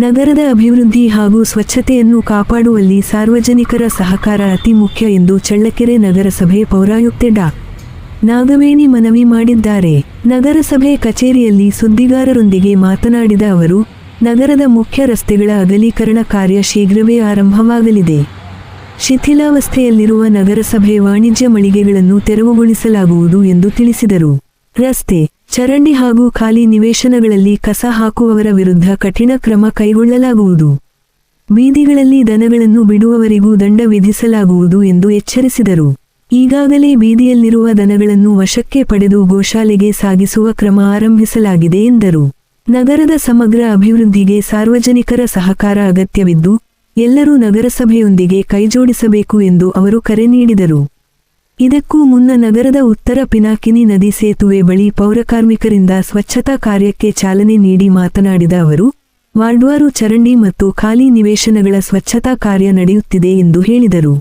ನಗರದ ಅಭಿವೃದ್ಧಿ ಹಾಗೂ ಸ್ವಚ್ಛತೆಯನ್ನು ಕಾಪಾಡುವಲ್ಲಿ ಸಾರ್ವಜನಿಕರ ಸಹಕಾರ ಅತಿ ಮುಖ್ಯ ಎಂದು ಚಳ್ಳಕೆರೆ ನಗರಸಭೆ ಪೌರಾಯುಕ್ತೆ ಡಾ. ನಾಗವೇಣಿ ಮನವಿ ಮಾಡಿದ್ದಾರೆ. ನಗರಸಭೆ ಕಚೇರಿಯಲ್ಲಿ ಸುದ್ದಿಗಾರರೊಂದಿಗೆ ಮಾತನಾಡಿದ ಅವರು, ನಗರದ ಮುಖ್ಯ ರಸ್ತೆಗಳ ಅಗಲೀಕರಣ ಕಾರ್ಯ ಶೀಘ್ರವೇ ಆರಂಭವಾಗಲಿದೆ. ಶಿಥಿಲಾವಸ್ಥೆಯಲ್ಲಿರುವ ನಗರಸಭೆ ವಾಣಿಜ್ಯ ಮಳಿಗೆಗಳನ್ನು ತೆರವುಗೊಳಿಸಲಾಗುವುದು ಎಂದು ತಿಳಿಸಿದರು. ರಸ್ತೆ, ಚರಂಡಿ ಹಾಗೂ ಖಾಲಿ ನಿವೇಶನಗಳಲ್ಲಿ ಕಸ ಹಾಕುವವರ ವಿರುದ್ಧ ಕಠಿಣ ಕ್ರಮ ಕೈಗೊಳ್ಳಲಾಗುವುದು. ಬೀದಿಗಳಲ್ಲಿ ದನಗಳನ್ನು ಬಿಡುವವರಿಗೂ ದಂಡ ವಿಧಿಸಲಾಗುವುದು ಎಂದು ಎಚ್ಚರಿಸಿದರು. ಈಗಾಗಲೇ ಬೀದಿಯಲ್ಲಿರುವ ದನಗಳನ್ನು ವಶಕ್ಕೆ ಪಡೆದು ಗೋಶಾಲೆಗೆ ಸಾಗಿಸುವ ಕ್ರಮ ಆರಂಭಿಸಲಾಗಿದೆ ಎಂದರು. ನಗರದ ಸಮಗ್ರ ಅಭಿವೃದ್ಧಿಗೆ ಸಾರ್ವಜನಿಕರ ಸಹಕಾರ ಅಗತ್ಯವಿದ್ದು, ಎಲ್ಲರೂ ನಗರಸಭೆಯೊಂದಿಗೆ ಕೈಜೋಡಿಸಬೇಕು ಎಂದು ಅವರು ಕರೆ ನೀಡಿದರು. ಇದಕ್ಕೂ ಮುನ್ನ ನಗರದ ಉತ್ತರ ಪಿನಾಕಿನಿ ನದಿ ಸೇತುವೆ ಬಳಿ ಪೌರಕಾರ್ಮಿಕರಿಂದ ಸ್ವಚ್ಛತಾ ಕಾರ್ಯಕ್ಕೆ ಚಾಲನೆ ನೀಡಿ ಮಾತನಾಡಿದ ಅವರು, ವಾರ್ಡ್ವಾರು ಚರಂಡಿ ಮತ್ತು ಖಾಲಿ ನಿವೇಶನಗಳ ಸ್ವಚ್ಛತಾ ಕಾರ್ಯ ನಡೆಯುತ್ತಿದೆ ಎಂದು ಹೇಳಿದರು.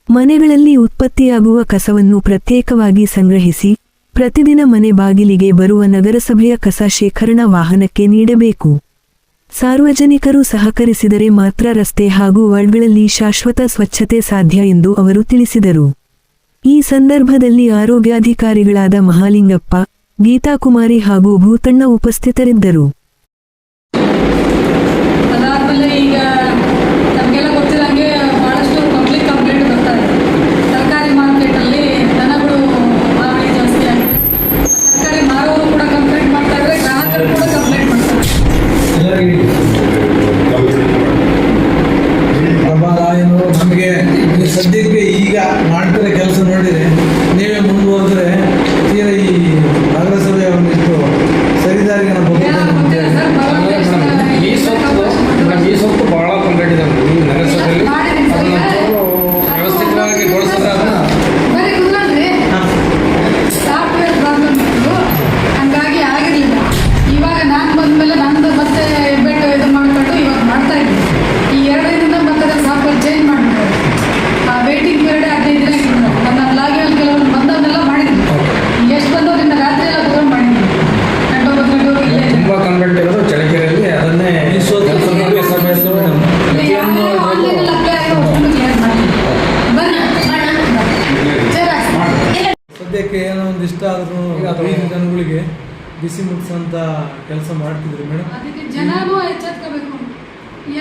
ಮನೆಗಳಲ್ಲಿ ಉತ್ಪತ್ತಿಯಾಗುವ ಕಸವನ್ನು ಪ್ರತ್ಯೇಕವಾಗಿ ಸಂಗ್ರಹಿಸಿ, ಪ್ರತಿದಿನ ಮನೆ ಬಾಗಿಲಿಗೆ ಬರುವ ನಗರಸಭೆಯ ಕಸ ಶೇಖರಣಾ ವಾಹನಕ್ಕೆ ನೀಡಬೇಕು. ಸಾರ್ವಜನಿಕರು ಸಹಕರಿಸಿದರೆ ಮಾತ್ರ ರಸ್ತೆ ಹಾಗೂ ವಾರ್ಡ್ಗಳಲ್ಲಿ ಶಾಶ್ವತ ಸ್ವಚ್ಛತೆ ಸಾಧ್ಯ ಎಂದು ಅವರು ತಿಳಿಸಿದರು. ಈ ಸಂದರ್ಭದಲ್ಲಿ ಆರೋಗ್ಯಾಧಿಕಾರಿಗಳಾದ ಮಹಾಲಿಂಗಪ್ಪ, ಗೀತಾಕುಮಾರಿ ಹಾಗೂ ಭೂತಣ್ಣ ಉಪಸ್ಥಿತರಿದ್ದರು. ನಮಗೆ ಸದ್ಯಕ್ಕೆ ಈಗ ಮಾಡ್ತಿರೋ ಕೆಲಸ ನೋಡಿದರೆ ನೀವೇ ಮುಂದೆ ಹೋದರೆ ತೀರಾ ಈ ನಗರಸಭೆ ಒಂದಿಷ್ಟು ಸರಿದಾರಿಗೆ ಈ ಸೊಪ್ಪು ಭಾಳ ಕಂಪ್ಲೇಂಟ್ ಇದೆ ಈ ನಗರಸಭೆಯಲ್ಲಿ. ವ್ಯವಸ್ಥಿತವಾಗಿ ಗೊಳಿಸಿದ್ರೆ ಹಂಗಾಗಿ ಆಗಿರಲಿಲ್ಲ. ಇವಾಗ ನಾನು ಬಂದಮೇಲೆ ನಂದು ಮತ್ತೆ ಬೆಟ್ಟು ಇದು ಮಾಡಿಕೊಂಡು ಇವಾಗ ಮಾಡ್ತಾ ಇದ್ದೀನಿ. ಈ 2 ದಿನದಿಂದ ಮತ್ತೆ ಸಾಫ್ಟ್ವೇರ್ ಚೇಂಜ್ ಮಾಡಿಬಿಟ್ಟು ವೇಟಿಂಗ್ ಪೀರಿಯಡ್ 15 ದಿನ ಇಟ್ಟಿದ್ರು. ನನ್ನ ಲಾಗಿನಲ್ಲಿ ಕೆಲವರು ಬಂದವನ್ನೆಲ್ಲ ಮಾಡಿದ್ದೀನಿ. ಎಷ್ಟು ಬಂದವರಿಂದ ರಾತ್ರಿ ಎಲ್ಲ ಕೂತ್ಕೊಂಡು ಮಾಡಿದ್ದೀನಿ. ತುಂಬ ಕಂಪ್ಲೇಂಟ್ ಇರೋದು ಚಳ್ಳಕೆರೆಯಲ್ಲಿ. ಅದನ್ನೇ ಆನ್ಲೈನಲ್ಲಿ ಅಪ್ಲೈ ಆಗಿ ಅಷ್ಟೊಂದು ಕ್ಲಿಯರ್ ಮಾಡಿ ಸದ್ಯಕ್ಕೆ ಏನೋ ಒಂದು ಇಷ್ಟ ಆದ್ರೂ ಜನಗಳಿಗೆ ಬಿಸಿ ಮುಟ್ಸಂತ ಕೆಲಸ ಮಾಡ್ತಿದ್ರು ಮೇಡಮ್. ಅದಕ್ಕೆ ಜನನೂ ಎಚ್ಚೆತ್ಕೋಬೇಕು.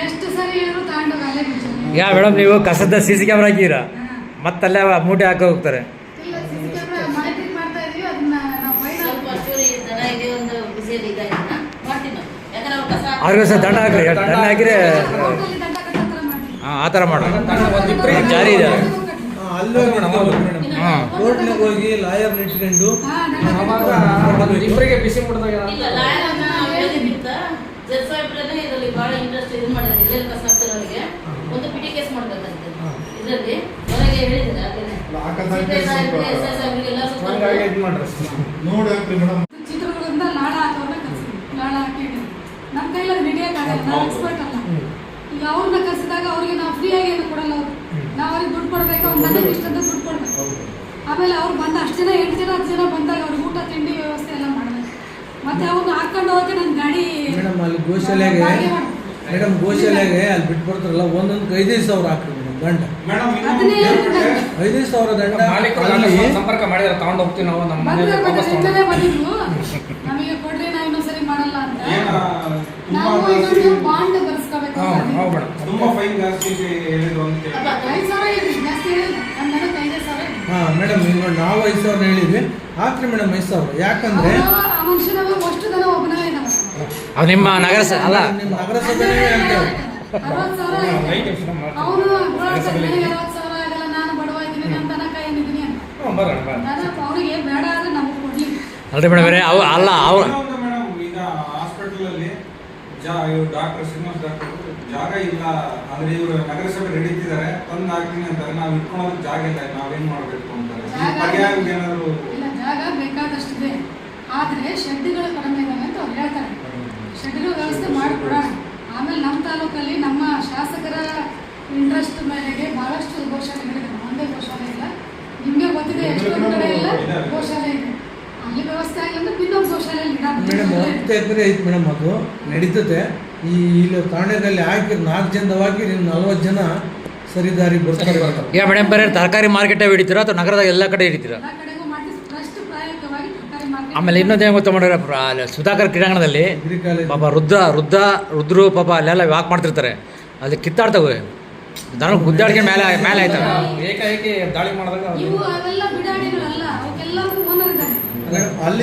ಎಷ್ಟು ಸರಿ ಹೇಳಿದ್ರು ತಗೊಂಡೋಗಿ ಅಲ್ಲೇ ಬಿಡ್ತಾರೆ. ಯಾ ಮೇಡಮ್, ನೀವು ಕಸದ CC ಕ್ಯಾಮ್ರಾ ಹಾಕಿರ ಮತ್ತಲ್ಲೇ ಮೂಟೆ ಹಾಕಿ ಹೋಗ್ತಾರೆ. ಇಲ್ಲ, CC ಕ್ಯಾಮ್ರಾ ಮಾನಿಟರಿಂಗ್ ಮಾಡ್ತಾ ಇದೀವಿ. ಅದನ್ನ ನಾವು ಅವ್ರಿಗೂ ಸಹ ದಂಡ ಹಾಕ್ರಿ. ದಂಡ ಹಾಕಿದ್ರೆ ಆ ಥರ ಮಾಡೋಣ. ಜಾರಿ ಇದೆ. ಅಲ್ಲೇ ಕೋರ್ಟ್ನಾಗ ಹೋಗಿ ಲಾಯರ್ನ ಇಟ್ಕೊಂಡು ಇಬ್ಬರಿಗೆ ಬಿಸಿ ಮುಟ್ಟಿದಾಗ ಇದರಲ್ಲಿ ಬಹಳ ಇಂಟ್ರೆಸ್ಟ್ ಇದು ಮಾಡಿದ್ದಾರೆ. ಎಲ್ಲೆಲ್ಲಿ ಕಸ ಹಾಕ್ತಿರೋರಿಗೆ ಒಂದು ಪಿಟಿ ಕೇಸ್ ಮಾಡಬೇಕಂತೆ. ಇದರಲ್ಲಿ ಹೊರಗೆ ಹೇಳಿದ್ದಾರೆ. ಚಿತ್ರಗಳಿಂದ ಲಾಳ ಹಾಕೋರ್ನ ಕರ್ಸಿದ್ವಿ. ಲಾಳ ಹಾಕಿದ್ವಿ. ನಮ್ಮ ಕೈಲಿ ಅದು ಹಿಡಿಯೋಕ್ಕಾಗಲ್ಲ. ನಾವು ಎಕ್ಸ್ಪರ್ಟ್ ಅಲ್ಲ. ಈಗ ಅವ್ರನ್ನ ಕರೆಸಿದಾಗ ಅವ್ರಿಗೆ ನಾವು ಫ್ರೀಯಾಗಿ ಏನು ಕೊಡಲ್ಲ. ಅವರು ನಾವು ಅವ್ರಿಗೆ ದುಡ್ಡು ಕೊಡಬೇಕು. ಅವ್ರ ಮನೆಗೆ ಇಷ್ಟಂತ ದುಡ್ಡು ಕೊಡಬೇಕು. ಆಮೇಲೆ ಅವ್ರು ಬಂದ 8 ಜನ 8 ಜನ 10 ಜನ ಬಂದಾಗ ಅವ್ರಿಗೆ ಊಟ ತಿಂಡಿ ವ್ಯವಸ್ಥೆ ಎಲ್ಲ ಮಾಡಬೇಕು. ಮತ್ತೆ ಅವ್ರನ್ನ ಹಾಕೊಂಡು ಹೋಗಕ್ಕೆ ನನ್ನ ಗಾಡಿ ಮೇಡಮ್ ಅಲ್ಲಿ ಗೋಶಾಲೆಗೆ ಅಲ್ಲಿ ಬಿಟ್ಟು ಬರ್ತಾರಲ್ಲ, ಒಂದೊಂದು 5,000 ಹಾಕ್ರಿ ಮೇಡಮ್ ದಂಡ. 5,000 ದಂಡ ಸಂಪರ್ಕ ಮಾಡಿದ್ರೆ ತಗೊಂಡು ಹೋಗ್ತೀವಿ ನಾವು. ನಮ್ಮ ಬಂದಿದ್ವು ನಮಗೆ ಕೊಡ್ರಿ, ನಾವು ಇನ್ನೊಂದ್ಸರಿ ಮಾಡಲ್ಲ ಅಂತ. ನಾವು ಬಾಂಡ್ ಬರ್ಸ್ಕೋಬೇಕು. ತುಂಬಾ ಫೈನ್ ಜಾಸ್ತಿ ಹೇಳಿದ್ರು ಅಂತ 5,000 ಹೇಳಿದ್ವಿ. ಜಾಸ್ತಿ ಹೇಳಿಲ್ಲ. ನಮ್ಮ ಮನೆಗೆ 5,000. ಹಾಂ ಮೇಡಮ್, ಈಗ ನಾವು 5,000 ಹೇಳಿದ್ವಿ. ಹಾಕ್ರಿ ಮೇಡಮ್ 5,000. ಯಾಕಂದ್ರೆ ಆ ಮನುಷ್ಯನ ಅಷ್ಟು ಜನ ಒಬ್ಬನೇ ಇದ್ದಾವೆ. ಅದು ನಿಮ್ಮ ನಗರಸಭೆ ಅಲ್ಲ, ನಿಮ್ಮ ನಗರಸಭೆ ಅಂತೇವೆ. 60,000 ಅವನು 60,000 ಆಗಲ್ಲ. ನಾನು ಬಡವ ಇದ್ದೀನಿ, ನನ್ನ ತನ ಕೈ ಏನಿದ್ದೀನಿ ಅಂತ. ಅವ್ರಿಗೆ ಬೇಡ ಆದ್ರೆ ನಮಗೆ ಕೊಡ್ಲಿ ಅಲ್ರಿ ಮೇಡಮ್. ಅಲ್ಲ ಅವ್ರು ಮೇಡಮ್, ಈಗ ಹಾಸ್ಪಿಟಲ್ ಅಲ್ಲಿ ಡಾಕ್ಟರ್ ಶ್ರೀನಿವಾಸ್ ಡಾಕ್ಟರ್ ಜಾಗ ಇಲ್ಲ ಅಂದ್ರೆ ಇವರು ನಗರಸಭೆ ನಡೀತಿದ್ದಾರೆ, ತಂದು ಹಾಕ್ತೀನಿ ಅಂತಾರೆ. ನಾವು ಇಟ್ಕೊಳ್ಳೋದು ಜಾಗ ಇಲ್ಲ, ನಾವೇನ್ ಮಾಡ್ಬೇಕು ಅಂತಾರೆ. ಏನಾದ್ರು ಇಲ್ಲ, ಜಾಗ ಬೇಕಾದಷ್ಟಿದೆ. ಆದ್ರೆ ಶೆಡ್ಗಳು ಕಡಿಮೆ ಇದಾವೆ ಅಂತ ಅವ್ರು ಹೇಳ್ತಾರೆ. ಶೆಡ್ಗಳ ವ್ಯವಸ್ಥೆ ಮಾಡಿಕೊಡೋಣ. ಆಮೇಲೆ ನಮ್ಮ ತಾಲೂಕಲ್ಲಿ ನಮ್ಮ ಶಾಸಕರ ಇಂಟ್ರೆಸ್ಟ್ ಮೇರೆಗೆ ಬಹಳಷ್ಟು ಗೋಶಾಲೆಗಳಿದೆ. ಒಂದೇ ಗೋಶಾಲೆ ಇಲ್ಲ, ನಿಮಗೆ ಗೊತ್ತಿದೆ. ಎಷ್ಟೊಂದು ಕಡೆ ಇಲ್ಲ ಗೋಶಾಲೆ ಇದೆ. ಅಲ್ಲಿ ವ್ಯವಸ್ಥೆ ಆಗಿಲ್ಲ ಅಂದ್ರೆ ಇನ್ನೊಂದು ಗೋಶಾಲೆಯಲ್ಲಿ ಮೇಡಮ್ 10 ಎಕರೆ ಐತೆ ಮೇಡಮ್. ಅದು ನಡೀತದೆ. ಇಲ್ಲಿ ತಾಂಡ್ಯದಲ್ಲಿ ಹಾಕಿ 4 ಜನದ ಹಾಕಿ 40 ಜನ ಸರಿದಾರಿ ಬರ್ತಾರೆ. ಈಗ ಮೇಡಮ್ ಬರೀ ತರಕಾರಿ ಮಾರ್ಕೆಟೇ ಹಿಡಿತೀರಾ ಅಥವಾ ನಗರದಾಗ ಎಲ್ಲ ಕಡೆ ಹಿಡಿತೀರಾ? ಎಲ್ಲ ಕಡೆಗೂ ಮಾಡಿ ಫಸ್ಟ್ ಪ್ರಾಯೋಗಿಕವಾಗಿ ತರಕಾರಿ ಮಾರ್ಕೆಟ್. ಆಮೇಲೆ ಇನ್ನೊಂದು ಏನು ಗೊತ್ತಾ ಮಾಡಿದ್ರೆ ಸುಧಾಕರ್ ಕ್ರೀಡಾಂಗಣದಲ್ಲಿ ಡಿಗ್ರಿ ಕಾಲೇಜ್ ಪಾಪ ರುದ್ರು ಪಾಪ ಅಲ್ಲೆಲ್ಲ ವಾಕ್ ಮಾಡ್ತಿರ್ತಾರೆ, ಅಲ್ಲಿ ಕಿತ್ತಾಡ್ತವೆ ದನ ಗುದ್ದಾಡ್ಕೊಂಡು ಮೇಲೆ ಆಯ್ತವೆ. ಏಕಾಏಕಿ ದಾಳಿ ಮಾಡಿದಾಗ ಇವು ಅವೆಲ್ಲ ಬಿಡಾಡಿಗಳಲ್ಲ, ಅವಕ್ಕೆಲ್ಲವೂ ಓನರ್ ಇದ್ದಾರೆ. ಅಲ್ಲಿ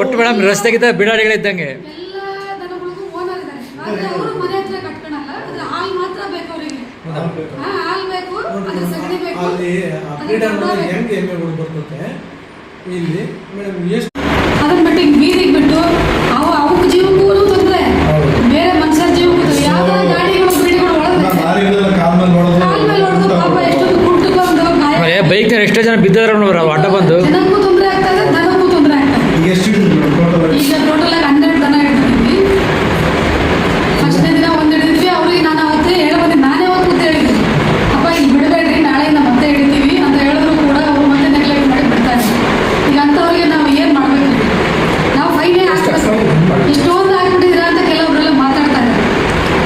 ಒಟ್ಟು ಮೇಡಮ್ ರಸ್ತೆಗಿದ್ದ ಬಿಡಾಡಿಗಳಿದ್ದಂಗೆ. ಎಲ್ಲ ದನಗಳಿಗೂ ಓನರ್ ಇದ್ದಾರೆ. ಆದ್ರೆ ಅವರು ಮನೆ ಹತ್ರ ಕಟ್ಕೊಳಲ್ಲ, ಅದ್ರ ಹಾಲು ಮಾತ್ರ ಬೇಕು ಅವರಿಗೆ. ಹಾಲು ಬೇಕು, ಅದ್ರ ಸಗಣಿ ಬೇಕು. ಅಲ್ಲಿ ಕ್ರೀಡಾಂಗಣದಲ್ಲಿ ಹೆಂಗೆ ಎಮ್ಮೆಗಳು ಬರ್ತದೆ ಇಲ್ಲಿ ಮೇಡಮ್ ಎಷ್ಟು ಅದನ್ನ ಬಿಟ್ಟು ಈಗ ಬೀದಿಗೆ ಬಿಟ್ಟು ಅವಕ್ಕೆ ಜೀವಕ್ಕೂ ತೊಂದರೆ, ಬೇರೆ ಮನುಷ್ಯರ ಜೀವಕ್ಕೂ ತೊಂದ್ರೆ. ಯಾವ ಗಾಡಿಗಳು ಬಿಡಿಗಳು ಒಳಗೆ ಕಾಲ್ ಮೇಲೆ ಹೊಡೆದು ಪಾಪ ಎಷ್ಟೊಂದು ಕುಟ್ಕೊಂಡು ಗಾಯ. ಬೈಕ್ ಎಷ್ಟೋ ಜನ ಬಿದ್ದವ್ರು ಅಡ್ಡ ಬಂದು ಜನಕ್ಕೂ ತೊಂದರೆ ಆಗ್ತದೆ, ದನಕ್ಕೂ ತೊಂದರೆ ಆಗ್ತದೆ. ಈಗ ಟೋಟಲ್ ಆಗಿ 100 ದನ ಇಡ್ತಿದ್ವಿ. ಫಸ್ಟ್ನೇ ದಿನ ಒಂದು ಹಿಡಿದ್ವಿ. ಅವ್ರಿಗೆ ನಾನು ಅವತ್ತೇ ಹೇಳ್ಬಂದಿದ್ದೆ, ನಾನೇ ಅವತ್ತು ಹೇಳಿದ್ದೆ, ಅಪ್ಪ ಇಲ್ಲಿ ಬಿಡಬೇಡ್ರಿ, ನಾಳೆಯಿಂದ ಮತ್ತೆ ಹಿಡಿತೀವಿ ಅಂತ ಹೇಳಿದ್ರು ಕೂಡ ಅವರು ಮತ್ತೆ ನೆಗ್ಲೆಕ್ಟ್ ಮಾಡಿ ಬಿಡ್ತಾರೆ. ಈಗ ಅಂಥವ್ರಿಗೆ ನಾವು ಏನು ಮಾಡಬೇಕು? ನಾವು ಫೈನೇ ಹಾಕ್ಬೇಕು. ಇಷ್ಟೊಂದು ಹಾಕ್ಬಿಟ್ಟಿದ್ರ ಅಂತ ಕೆಲವರೆಲ್ಲ ಮಾತಾಡ್ತಾರೆ,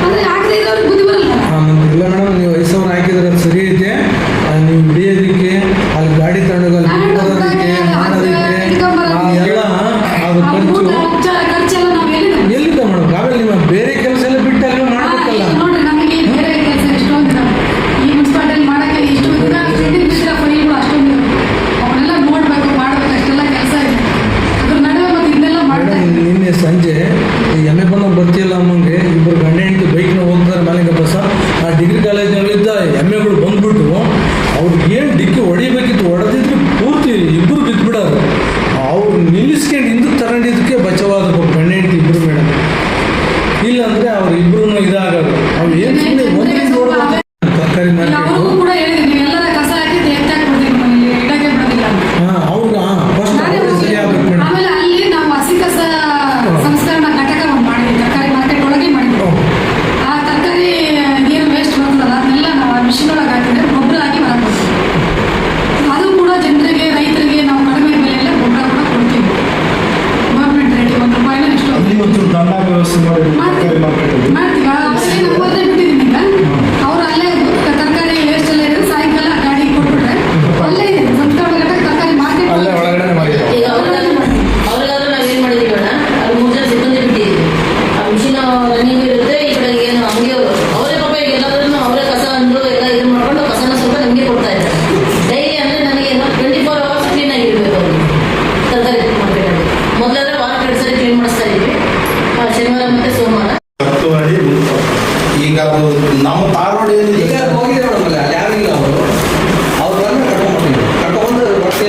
ಆದರೆ ಹಾಕದೇ ಇರೋರಿಗೆ ಬುದ್ಧಿ ಬರಲ್ಲ. ಇಲ್ಲ ಮೇಡಮ್, ನೀವು 5,000 ಹಾಕಿದ್ರೆ ಅದು ಸರಿ ಐತೆ. ನೀವು ಹಿಡಿಯೋದಕ್ಕೆ ಅಲ್ಲಿ ಗಾಡಿ ತಗೊಂಡೋಗಿ ಅಲ್ಲಿ ಬರೋದಕ್ಕೆ ಮಾಡೋದಕ್ಕೆ ಎಲ್ಲ ಅದು ಖರ್ಚೆಲ್ಲ ನಾವು ಎಲ್ಲಿಂದ ಮೇಡಮ್? ಆಮೇಲೆ ನಿಮ್ಮ ಬೇರೆ ಕೆಲಸ ಎಲ್ಲ ಬಿಟ್ಟು ಅಲ್ಲಿ ಮಾಡ್ಬೇಕಲ್ಲ. ನೋಡ್ರಿ, ನಮಗೆ ಬೇರೆ ಕೆಲಸ ಎಷ್ಟೊಂದು ದಿನ ಈ ಮುನ್ಸಿಪಾಲ್ಟಿಯಲ್ಲಿ ಮಾಡಕ್ಕೆ ಇಷ್ಟೊಂದು ದಿನ ಫೈಲ್ಗಳು ಅಷ್ಟೊಂದು ಅವನ್ನೆಲ್ಲ ನೋಡ್ಬೇಕು, ಮಾಡ್ಬೇಕು, ಅಷ್ಟೆಲ್ಲ ಕೆಲಸ ಇದೆ. ಅದ್ರ ನಡುವೆ ಮತ್ತೆ ಇದನ್ನೆಲ್ಲ ಮಾಡ್ತಾ ಮೇಡಮ್, ನಿನ್ನೆ ಸಂಜೆ ಎಮ್ಮೆ ಬಂದ ಬರ್ತಿಲ್ಲ ಅಮ್ಮಂಗೆ ಇಬ್ಬರು ಗಂಡ ಹೆಂಡತಿ ಬೈಕ್ನ ಹೋಗ್ತಾರೆ ಮೇಲಿಂಗ ಬಸ್. ಆ ಡಿಗ್ರಿ ಕಾಲೇಜಿನಲ್ಲಿದ್ದ ಎಮ್ಮೆಗಳು ಬಂದ್ಬಿಟ್ಟು ಅವ್ರಿಗೆ ಏನು ಡಿಕ್ಕಿ ಹೊಡಿಬೇಕಿತ್ತು, ಹೊಡೆದಿದ್ರು ಪೂರ್ತಿ ಇಬ್ಬರು ಬಿದ್ದುಬಿಡೋರು. ಅವ್ರು ನಿಲ್ಲಿಸ್ಕೊಂಡು ಹಿಂದಕ್ಕೆ ತಗೊಂಡಿದ್ದಕ್ಕೆ ಬಚಾವಾದ ಗಂಡ ಹೆಂಡತಿ ಇಬ್ಬರು ಮೇಡಮ್. ಇಲ್ಲಾಂದರೆ ಅವ್ರು ಇಬ್ಬರೂ ಇದಾಗೋದು. ಅವ್ರು ಏನು ಸುಮ್ಮನೆ ಒಂದರಿಂದ ನೋಡ್ಬೇಕು. ತರಕಾರಿ ಮಾರ್ಕೆಟು ಅವ್ರಿಗೂ ಕೂಡ ಹೇಳಿದ್ವಿ, ನೀವು ಎಲ್ಲರ ಕಸ ಹಾಕಿದ್ದು ಹೆಚ್ಚಾಗಿ ಬಿಡ್ತೀವಿ, ಇಲ್ಲಿ ಇಡಕ್ಕೆ ಬಿಡೋದಿಲ್ಲ. ಅವ್ರಿಗೆ ಫಸ್ಟ್ ಸರಿ ಆಗ್ಬೇಕು ಮೇಡಮ್. ಆಮೇಲೆ ಅಲ್ಲಿ ನಾವು ಹಸಿ ಕಸ ಸಂಸ್ಕರಣಾ ಘಟಕ ಒಂದು ಮಾಡಿದ್ವಿ, ತರಕಾರಿ ಮಾರ್ಕೆಟ್ ಒಳಗೆ ಮಾಡಿದ್ವಿ. ಆ ತರಕಾರಿ ಏನು ವೇಸ್ಟ್ ಬರ್ತದಲ್ಲ ಅದನ್ನೆಲ್ಲ ನಾವು ಆ ಮಿಷಿನ್ ಒಳಗೆ ಹಾಕಿದ್ರೆ ಗೊಬ್ಬರ ಹಾಕಿ ಹೊರಗೆ ಅದು ಕೂಡ ಜನರಿಗೆ, ರೈತರಿಗೆ ನಾವು ಕಡಿಮೆ ಬೆಲೆಯಲ್ಲೇ ಗೊಬ್ಬರ ಕೂಡ ಕೊಡ್ತೀವಿ. ಗೌರ್ಮೆಂಟ್ ರೇಟಿಗೆ ₹1 ಇಷ್ಟು ಮಾಡ್ತೀವಿ. ಅವರಿಗೆ ನಂಬರ್ನೇ ಬಿಟ್ಟಿದ್ದೀನಿ. ಈಗ ಅವರು ಅಲ್ಲೇ ತರಕಾರಿ ವೇಸ್ಟ್ ಎಲ್ಲ ಇದ್ರೆ ಸಾಯಂಕಾಲ ಗಾಡಿ ಕೊಟ್ಬಿಟ್ರೆ ಅಲ್ಲೇ ಇದೆ ಸಂಸ್ಕರಣಾ ಘಟಕ ತರಕಾರಿ ಮಾರ್ಕೆಟ್. ಈಗ ಅವ್ರಿಗಾದ್ರೂ ನಾವೇನ್ ಮಾಡಿದೀವಿ ಬೇಡ, ಅದು 3 ಜನ ಸಿಬ್ಬಂದಿ ಬಿಟ್ಟಿದ್ದೀವಿ. ಆ ಮಿಷಿನ್ ರನ್ನಿಂಗ್ ಇರುತ್ತೆ. ಈ ಕಡೆ ಏನು ಅಂಗಡಿ ಅವರೇ ಪಾಪ ಈಗ ಎಲ್ಲಾದ್ರೂ ಅವರೇ ಕಸ ಅಂದ್ರು ಎಲ್ಲ ಇದು ಮಾಡ್ಕೊಂಡು ಕಸನ ಸ್ವಲ್ಪ ನಮಗೆ ಕೊಡ್ತಾ ಇದ್ದಾರೆ. ಡೈಲಿ ಅಂದ್ರೆ ನನಗೆ 24 hours ಕ್ಲೀನ್ ಆಗಿರ್ಬೇಕು ಅವ್ರಿಗೆ ತರಕಾರಿ ಮಾರ್ಕೆಟಲ್ಲಿ. ಮೊದಲಾದ್ರೆ ವಾರಕ್ಕೆ 2 ಸರಿ ಕ್ಲೀನ್ ಮಾಡಿಸ್ತಾ ಇದ್ವಿ, ಶನಿವಾರ ಮತ್ತೆ ಸೋಮವಾರ. ಈಗ ಅದು ನಮ್ಮ ಧಾರವಾಡ ಏನಿದೆ ಈಗ ಹೋಗಿದೆ ಮೇಡಮ್, ಅಲ್ಲಿ ಯಾರಿಲ್ಲ ಅವ್ರು ಬಂದು ಕರ್ಕೊಂಡು ಹೊಟ್ಟೆ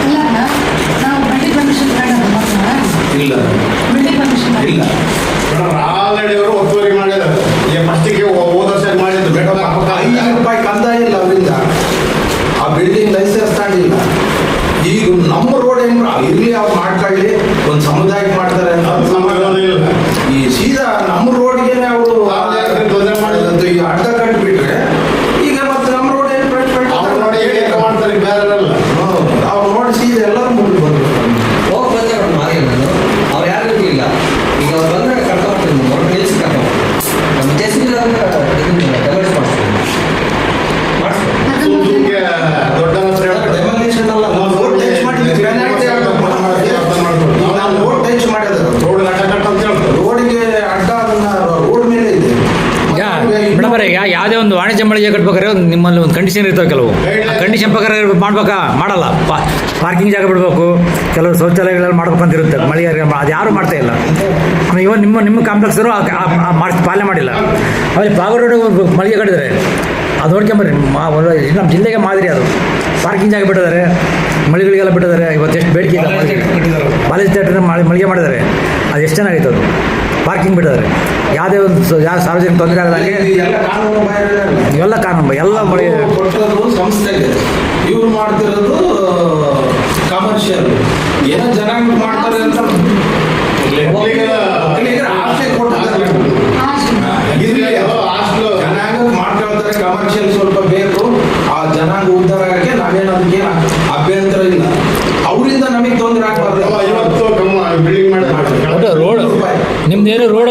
ಅಲ್ಲ, ನಾವು ಬಿಲ್ಡಿಂಗ್ ಪರ್ಮಿಷನ್ ಇಲ್ಲ ಬಿಲ್ಡಿಂಗ್ ಪರ್ಮಿಷನ್ ಇಲ್ಲ ಆಲ್ರೆಡಿ ಅವರು ಒತ್ತುವರಿ ಮಾಡಿದ್ದಾರೆ. ಈಗ ಫಸ್ಟಿಗೆ ಹೋದ ವರ್ಷ ಮಾಡಿದ್ದು ಬೇಡ ₹5 ಕಂದಾಯ ಇಲ್ಲ ಅವರಿಂದ. ಆ ಬಿಲ್ಡಿಂಗ್ ಲೈಸೆನ್ಸ್ ತಗೊಂಡಿಲ್ಲ. ಈಗ ನಮ್ಮ ರೋಡ್ ಏನು ಇರ್ಲಿ, ಅವ್ರು ಮಾಡ್ಕೊಳ್ಳಿ, ಒಂದು ಸಮುದಾಯಕ್ಕೆ ಮಾಡ್ತಾರೆ ಅಂತ ಈ ಸೀದಾ ನಮ್ಮ ರೋಡ್ಗೆ ಅವರು ತೊಂದರೆ ಮಾಡಿದಂತ ಈಗ ಅಡ್ಡ ಕಟ್ಟಿಬಿಟ್ರೆ ಈಗ ಮತ್ತೆ ನಮ್ಮ ರೋಡ್ ಏನು ಮಾಡ್ತಾರೆ ಬೇರೆ ಅವ್ರು ನೋಡಿ ಸೀದಾ ಎಲ್ಲರೂ ಮುಂದೆ ಬಂದ್ರು. ಹೋಗಿ ಬಂದೆ ಅವ್ರು ಮಾರಿ ನಾನು ಅವ್ರು ಯಾರಿಗೂ ಇಲ್ಲ. ಈಗ ಅವ್ರು ಬಂದರೆ ಕರ್ಕೊಂಡ್ಬರ್ತೀನಿ, ಅವ್ರು ನಿಲ್ಸಿ ಕರ್ಕೊಂಡ್ಬರ್ತೀನಿ. ನಮ್ಮ ಜೆಸಿಬಿ ಡೆಮೋಲಿಷ್ ದೊಡ್ಡ ಡೆಮೋಲಿಷನ್ ಅಲ್ಲ, ರೋಡ್ ಟಚ್ ಮಾಡಿದ್ವಿ, ರೋಡ್ ಟಚ್ ಮಾಡಿದ್ರು. ರೋಡ್ ಅಡ್ಡ ಅಂತ ಹೇಳ್ತಾರೆ, ರೋಡಿಗೆ ಅಡ್ಡ ಅದನ್ನ ರೋಡ್ ಮೇಲೆ ಇದೆ. ಈಗ ಮೇಡಮ್ ಈಗ ಯಾವುದೇ ಒಂದು ವಾಣಿಜ್ಯ ಮಳಿಗೆ ಕಟ್ಬೇಕಾದ್ರೆ ನಿಮ್ಮಲ್ಲಿ ಒಂದು ಕಂಡೀಷನ್ ಇರ್ತವೆ. ಕೆಲವು ಕಂಡೀಷನ್ ಪ್ರಕಾರ ಮಾಡ್ಬೇಕಾ? ಮಾಡಲ್ಲ. ಪಾರ್ಕಿಂಗ್ ಜಾಗ ಬಿಡಬೇಕು, ಕೆಲವು ಶೌಚಾಲಯಗಳಲ್ಲಿ ಮಾಡ್ಬೇಕು ಅಂತ ಇರುತ್ತೆ ಮಳಿಗೆ. ಅದು ಯಾರು ಮಾಡ್ತಾ ಇಲ್ಲ. ಇವನ್ ನಿಮ್ಮ ಕಾಂಪ್ಲೆಕ್ಸರು ಪಾಲನೆ ಮಾಡಿಲ್ಲ. ಆಮೇಲೆ ಪಾಗರ್ ರೋಡ್ ಮಳಿಗೆ ಕಟ್ಟಿದ್ದಾರೆ, ಅದು ನೋಡ್ಕೊಂಬರ್ರಿ. ನಮ್ಮ ಜಿಲ್ಲೆಗೆ ಮಾದರಿ ಅದು. ಪಾರ್ಕಿಂಗ್ ಜಾಗ ಬಿಟ್ಟಿದ್ದಾರೆ, ಮಳಿಗಳಿಗೆಲ್ಲ ಬಿಟ್ಟಿದ್ದಾರೆ. ಇವತ್ತು ಎಷ್ಟು ಬೇಡಿಕೆ ಕಾಲೇಜ್ ಥಿಯೇಟರ್ ಮಳಿಗೆ ಮಾಡಿದ್ದಾರೆ. ಅದು ಎಷ್ಟು ಚೆನ್ನಾಗಿತ್ತು. ಅದು ಪಾರ್ಕಿಂಗ್ ಬಿಟ್ಟಿದ್ದಾರೆ. ಯಾವುದೇ ಒಂದು ಯಾವ ಸಾರ್ವಜನಿಕ ತೊಂದರೆ ಆಗದಂಗೆ ಎಲ್ಲ ಕಾನೂನು ಇವೆಲ್ಲ ಕಾನೂನು ಎಲ್ಲ ಮಳಿ ಕೊಟ್ಟಿರೋದು ಸಂಸ್ಥೆಗೆ, ಇವ್ರು ಮಾಡ್ತಿರೋದು ಕಮರ್ಷಿಯಲ್. ಏನೋ ಜನಾಂಗ ಮಾಡ್ತಾರೆ ಅಂತ ಜನಾಂಗ ಮಾಡ್ಕೊಳ್ತಾರೆ. ಕಮರ್ಷಿಯಲ್ ಸ್ವಲ್ಪ ಬೇಕು, ಆ ಜನಾಂಗ ಉದ್ಧಾರ ಆಗಕ್ಕೆ ನಾವೇನು ಅದಕ್ಕೆ ಅಭ್ಯಂತರ ಇಲ್ಲ. ಅವರಿಂದ ನಮಗೆ ತೊಂದರೆ ಆಗ್ಬಾರ್ದು. ಇವತ್ತು ಬಿಲ್ಡಿಂಗ್ ಮಾಡಿ ರೋಡ್ ನಿಮ್ದು ಏನು ರೋಡ್